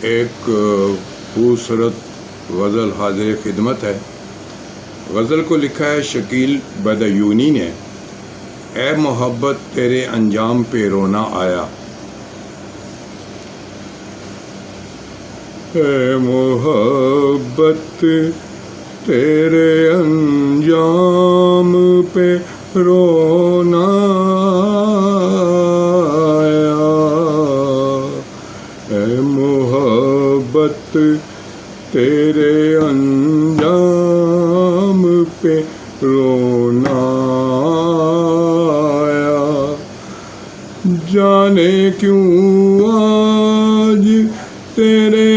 ایک خوبصورت غزل حاضر خدمت ہے۔ غزل کو لکھا ہے شکیل بدیونی نے۔ اے محبت تیرے انجام پہ رونا آیا، اے محبت تیرے انجام پہ رونا آیا، اے محبت تیرے انجام پہ رونا آیا، جانے کیوں آج تیرے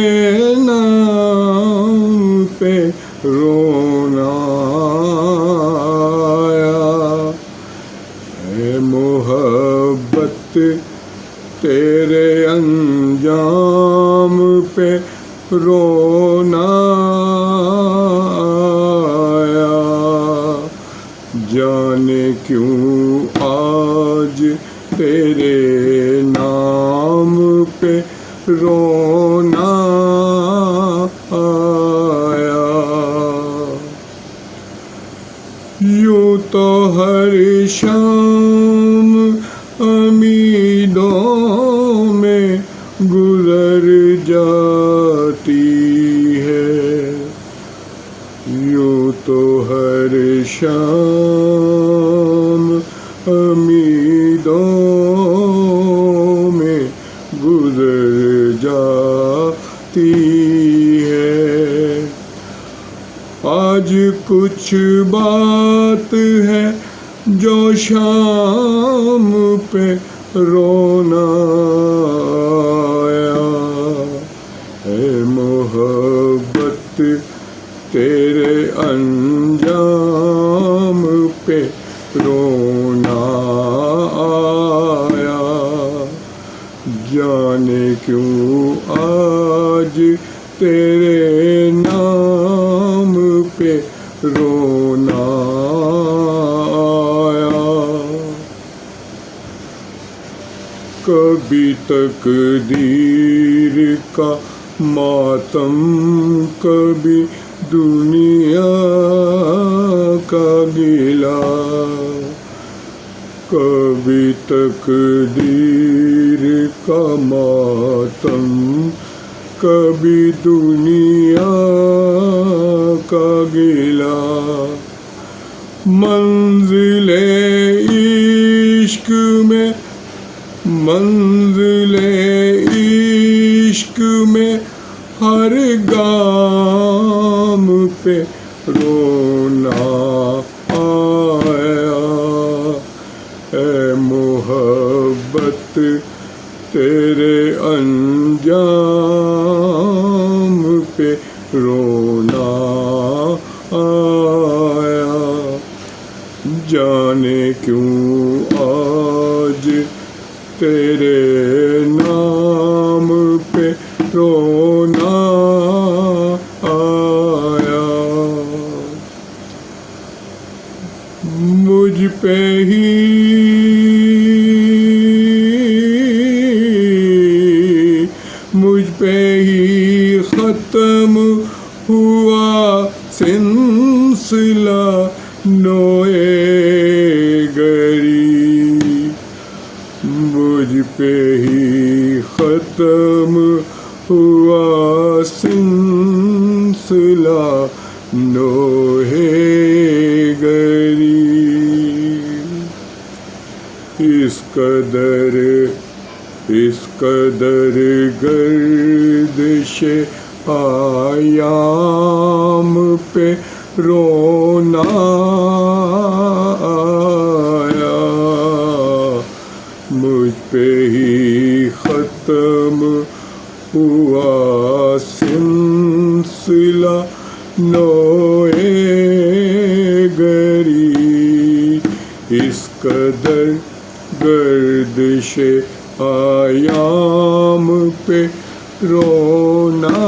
نام پہ رونا آیا، اے محبت تیرے انجام پہ رونا آیا، جانے کیوں آج تیرے نام پہ رونا آیا، یوں تو ہر شام امیدوں میں گزر جاتی ہے، یوں تو ہر شام امیدوں میں گزر جاتی ہے، آج کچھ بات ہے جو شام پہ رونا آیا، اے محبت تیرے انجام پہ رونا آیا، جانے کیوں آج تیرے نام پہ رونا آیا، کبھی تقدیر کا ماتم، کبھی دنیا کا گلہ، کبھی تقدیر کا ماتم، کبھی دنیا کا گلہ، منزل عشق میں، منزل عشق میں ہر گام پہ رونا آیا، اے محبت تیرے انجام پہ رونا آیا، جانے کیوں آج تیرے نام پہ رونا آیا، مجھ پہ ہی ختم ہوا سلسلہ نوے گری، مجھ پہ ہی ختم ہوا سلسلہ نوے گری، اس قدر گردش ایام پہ رونا آیا، مجھ پہ ہی ختم ہوا سلسلہ نوے گری، اس قدر گردش ایام پہ رونا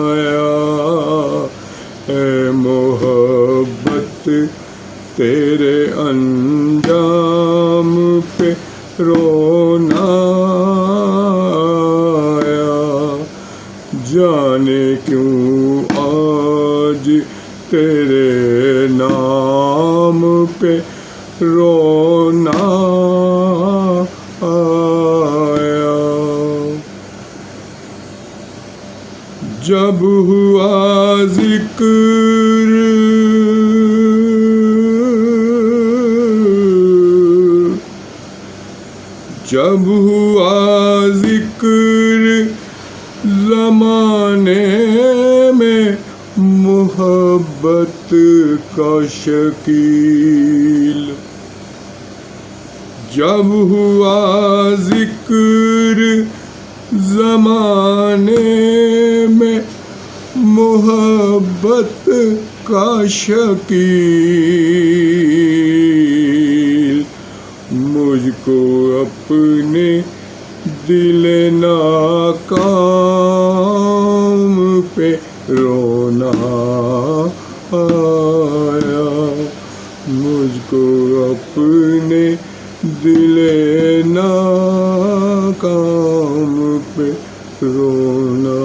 آیا، اے محبت تیرے انجام پہ رونا جانے کیوں آج تیرے نام پہ رونا آیا۔ جب ہوا ذکر جب ہوا ذکر زمانے میں محبت کا شکیل، جب ہوا ذکر زمانے میں محبت کا شکیل، مجھ کو اپنے دل ناکام پہ رونا آیا، مجھ کو اپنے دل ناکام پہ رونا